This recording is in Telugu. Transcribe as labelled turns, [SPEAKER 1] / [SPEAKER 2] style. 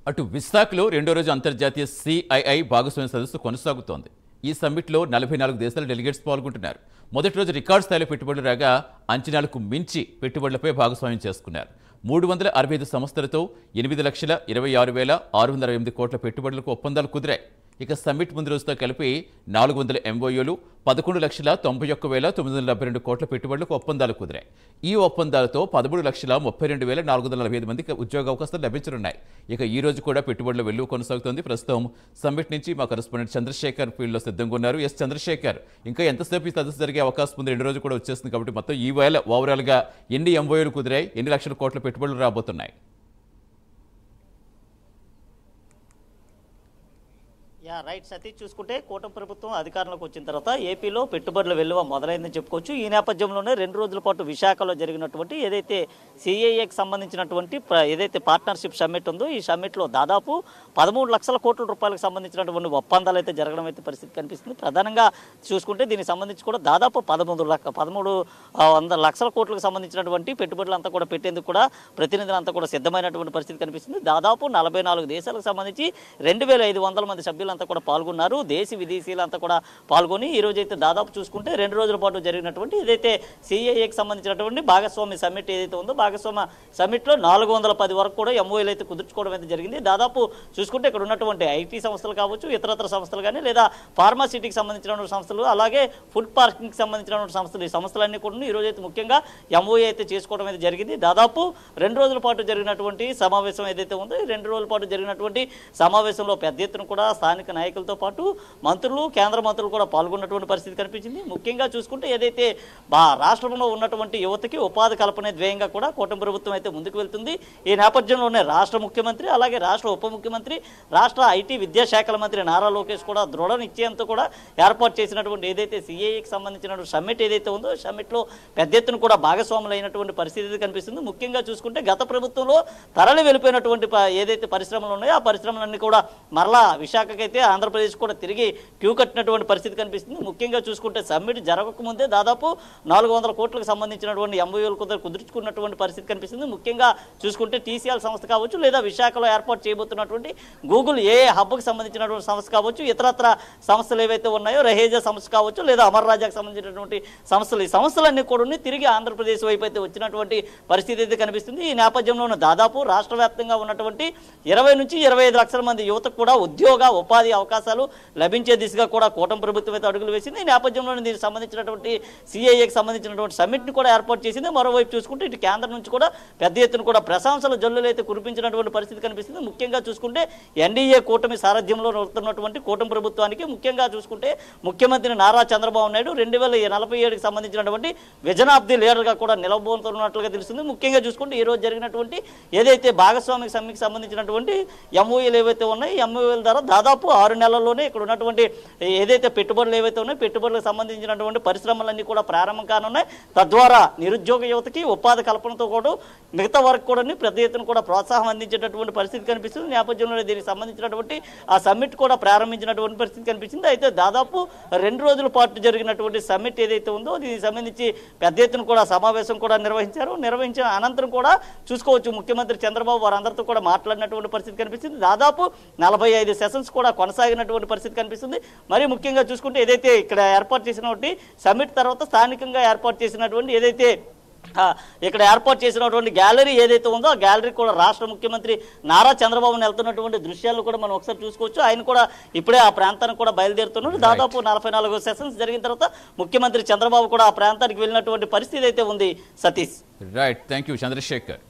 [SPEAKER 1] అటు విశాఖలో రెండో రోజు అంతర్జాతీయ సిఐఐ భాగస్వామ్య సదస్సు కొనసాగుతోంది. ఈ సమ్మిట్లో 44 దేశాల డెలిగేట్స్ పాల్గొంటున్నారు. మొదటి రోజు రికార్డు స్థాయిలో పెట్టుబడులు రాగా అంచనాలకు మించి పెట్టుబడులపై భాగస్వామ్యం చేసుకున్నారు. 365 సంస్థలతో 8,26,668 కోట్ల పెట్టుబడులకు ఒప్పందాలు కుదిరాయి. ఇక సమ్మిట్ ముందు రోజుతో కలిపి 400 ఎంఓయూలు, 11,91,972 కోట్ల పెట్టుబడులకు ఒప్పందాలు కుదిరాయి. ఈ ఒప్పందాలతో 13,32,445 మందికి ఉద్యోగ అవకాశాలు లభించనున్నాయి. ఇక ఈ రోజు కూడా పెట్టుబడుల వెల్లువ కొనసాగుతోంది. ప్రస్తుతం సమ్మిట్ నుంచి మా కరెస్పాండెంట్ చంద్రశేఖర్ ఫీల్డ్లో సిద్ధంగా ఉన్నారు. ఎస్ చంద్రశేఖర్, ఇంకా ఎంతసేపు ఈ సదస్సు జరిగే అవకాశం ఉంది? రెండు రోజు కూడా వచ్చేస్తుంది కాబట్టి మొత్తం ఈ వేళ ఓవరాల్గా ఎన్ని ఎంఓయూలు కుదిరాయి, ఎన్ని లక్షల కోట్ల పెట్టుబడులు రాబోతున్నాయి?
[SPEAKER 2] రైట్ సతీష్, చూసుకుంటే కూటమి ప్రభుత్వం అధికారంలోకి వచ్చిన తర్వాత ఏపీలో పెట్టుబడుల వెల్లువ మొదలైందని చెప్పుకోవచ్చు. ఈ నేపథ్యంలోనే 2 రోజుల పాటు విశాఖలో జరిగినటువంటి ఏదైతే సిఐఏకి సంబంధించినటువంటి ఏదైతే పార్ట్నర్షిప్ సమ్మిట్ ఉందో, ఈ సమ్మిట్లో దాదాపు 13 లక్షల కోట్ల రూపాయలకు సంబంధించినటువంటి ఒప్పందాలు అయితే జరగడం అయితే పరిస్థితి కనిపిస్తుంది. ప్రధానంగా చూసుకుంటే దీనికి సంబంధించి కూడా దాదాపు 1300 లక్షల కోట్లకు సంబంధించినటువంటి పెట్టుబడులంతా కూడా పెట్టేందుకు కూడా ప్రతినిధులంతా కూడా సిద్ధమైనటువంటి పరిస్థితి కనిపిస్తుంది. దాదాపు 44 దేశాలకు సంబంధించి 2,500 మంది సభ్యులంతా కూడా పాల్గొన్నారు. దేశీ విదేశీయులంతా కూడా పాల్గొని ఈ రోజు అయితే దాదాపు చూసుకుంటే 2 రోజుల పాటు జరిగినటువంటి ఏదైతే సిఐఏకి సంబంధించినటువంటి భాగస్వామ్య సమ్మిట్ ఏదైతే ఉందో, భాగస్వామ్య సమ్మిట్లో 410 వరకు కూడా ఎంఓఏలు అయితే కుదుర్చుకోవడం అయితే జరిగింది. దాదాపు చూసుకుంటే ఇక్కడ ఉన్నటువంటి ఐటీ సంస్థలు కావచ్చు, ఇతరత్ర సంస్థలు కానీ, లేదా ఫార్మాసిటీకి సంబంధించినటువంటి సంస్థలు, అలాగే ఫుడ్ పార్కింగ్కి సంబంధించినటువంటి సంస్థలు, ఈ సంస్థలన్నీ కూడా ఈ రోజు అయితే ముఖ్యంగా ఎంఓఏ అయితే చేసుకోవడం అయితే జరిగింది. దాదాపు 2 రోజుల పాటు జరిగినటువంటి సమావేశం ఏదైతే ఉందో, ఈ 2 రోజుల పాటు జరిగినటువంటి సమావేశంలో పెద్ద ఎత్తున కూడా స్థానిక నాయకులతో పాటు మంత్రులు, కేంద్ర మంత్రులు కూడా పాల్గొన్నటువంటి పరిస్థితి కనిపించింది. ముఖ్యంగా చూసుకుంటే ఏదైతే రాష్ట్రంలో ఉన్నటువంటి యువతకి ఉపాధి కల్పనే ధ్యేయంగా కూడా కూటమి ప్రభుత్వం అయితే ముందుకు వెళ్తుంది. ఈ నేపథ్యంలోనే రాష్ట్ర ముఖ్యమంత్రి, అలాగే రాష్ట్ర ఉప ముఖ్యమంత్రి, రాష్ట్ర ఐటీ విద్యాశాఖల మంత్రి నారా లోకేష్ కూడా దృఢ నిశ్చయంతో కూడా ఏర్పాటు చేసినటువంటి ఏదైతే సిఐఏకి సంబంధించినటువంటి సమ్మిట్ ఏదైతే ఉందో, సమ్మిట్లో పెద్ద ఎత్తున కూడా భాగస్వాములు అయినటువంటి పరిస్థితి కనిపిస్తుంది. ముఖ్యంగా చూసుకుంటే గత ప్రభుత్వంలో తరలి వెళ్ళిపోయినటువంటి ఏదైతే పరిశ్రమలు ఉన్నాయో, ఆ పరిశ్రమలన్నీ కూడా మరలా విశాఖకైతే ఆంధ్రప్రదేశ్ కూడా తిరిగి క్యూ కట్టినటువంటి పరిస్థితి కనిపిస్తుంది. ముఖ్యంగా చూసుకుంటే సమ్మిట్ జరగకముందే దాదాపు 400 కోట్లకు సంబంధించినటువంటి ఎంఓయూలు కుదుర్చుకున్నటువంటి పరిస్థితి కనిపిస్తుంది. ముఖ్యంగా చూసుకుంటే టీసీఎల్ సంస్థ కావచ్చు, లేదా విశాఖలో ఏర్పాటు చేయబోతున్నటువంటి గూగుల్ ఏఏ హబ్కి సంబంధించినటువంటి సంస్థ కావచ్చు, ఇతరత్ర సంస్థలు ఏవైతే ఉన్నాయో, రహేజా సంస్థ కావచ్చు, లేదా అమర్ రాజాకు సంబంధించినటువంటి సంస్థలు, ఈ సంస్థలన్నీ కూడా తిరిగి ఆంధ్రప్రదేశ్ వైపు అయితే వచ్చినటువంటి పరిస్థితి అయితే కనిపిస్తుంది. ఈ నేపథ్యంలో దాదాపు రాష్ట్ర వ్యాప్తంగా ఉన్నటువంటి 20 నుంచి 25 లక్షల మంది యువతకు కూడా ఉద్యోగ ఉపాధి అవకాశాలు లభించే దిశగా కూడా కూటమి ప్రభుత్వం అయితే అడుగులు వేసింది. ఈ నేపథ్యంలోనే దీనికి సంబంధించినటువంటి సిఐఏకి సంబంధించినటువంటి సమ్మిట్ని కూడా ఏర్పాటు చేసింది. మరోవైపు చూసుకుంటే ఇటు కేంద్రం నుంచి కూడా పెద్ద ఎత్తున కూడా ప్రశంసల జల్లులు అయితే కురిపించినటువంటి పరిస్థితి కనిపిస్తుంది. ముఖ్యంగా చూసుకుంటే ఎన్డీఏ కూటమి సారథ్యంలో నడుస్తున్నటువంటి కూటమి ప్రభుత్వానికి ముఖ్యంగా చూసుకుంటే ముఖ్యమంత్రి నారా చంద్రబాబు నాయుడు 2047కి సంబంధించినటువంటి విజన్ ఆఫ్ ది లీడర్గా కూడా నిలబోతున్నట్లుగా తెలుస్తుంది. ముఖ్యంగా చూసుకుంటే ఈ రోజు జరిగినటువంటి ఏదైతే భాగస్వామిక సమ్మికి సంబంధించినటువంటి ఎంఓఏలు ఏవైతే ఉన్నాయో, ఎంఓఏల ద్వారా దాదాపు 6 నెలల్లోనే ఇక్కడ ఉన్నటువంటి ఏదైతే పెట్టుబడులు ఏవైతే ఉన్నాయో, పెట్టుబడులకు సంబంధించినటువంటి పరిశ్రమలన్నీ కూడా ప్రారంభం కానున్నాయి. తద్వారా నిరుద్యోగ యువతకి ఉపాధి కల్పనతో కూడా మిగతా వరకు కూడా పెద్ద ఎత్తున కూడా ప్రోత్సాహం అందించేటటువంటి పరిస్థితి కనిపిస్తుంది. నేపథ్యంలో దీనికి సంబంధించినటువంటి ఆ సమ్మిట్ కూడా ప్రారంభించినటువంటి పరిస్థితి కనిపించింది. అయితే దాదాపు 2 రోజుల పాటు జరిగినటువంటి సమ్మిట్ ఏదైతే ఉందో, దీనికి సంబంధించి పెద్ద ఎత్తున కూడా సమావేశం కూడా నిర్వహించారు. నిర్వహించిన అనంతరం కూడా చూసుకోవచ్చు ముఖ్యమంత్రి చంద్రబాబు వారందరితో కూడా మాట్లాడినటువంటి పరిస్థితి కనిపిస్తుంది. దాదాపు 45 సెషన్స్ కూడా కొనసాగినటువంటి పరిస్థితి కనిపిస్తుంది. మరి ముఖ్యంగా చూసుకుంటే ఏదైతే ఇక్కడ ఏర్పాటు చేసినటువంటి సమ్మిట్ తర్వాత స్థానికంగా ఏర్పాటు చేసినటువంటి ఏదైతే ఇక్కడ ఏర్పాటు చేసినటువంటి గ్యాలరీ ఏదైతే ఉందో, ఆ గ్యాలరీ కూడా రాష్ట్ర ముఖ్యమంత్రి నారా చంద్రబాబు వెళ్తున్నటువంటి దృశ్యాలను కూడా మనం ఒకసారి చూసుకోవచ్చు. ఆయన కూడా ఇప్పుడే ఆ ప్రాంతానికి కూడా బయలుదేరుతున్నారు. దాదాపు 44 సెషన్స్ జరిగిన తర్వాత ముఖ్యమంత్రి చంద్రబాబు కూడా ఆ ప్రాంతానికి వెళ్ళినటువంటి పరిస్థితి అయితే ఉంది. Satish,
[SPEAKER 1] right, thank you Chandrasekhar.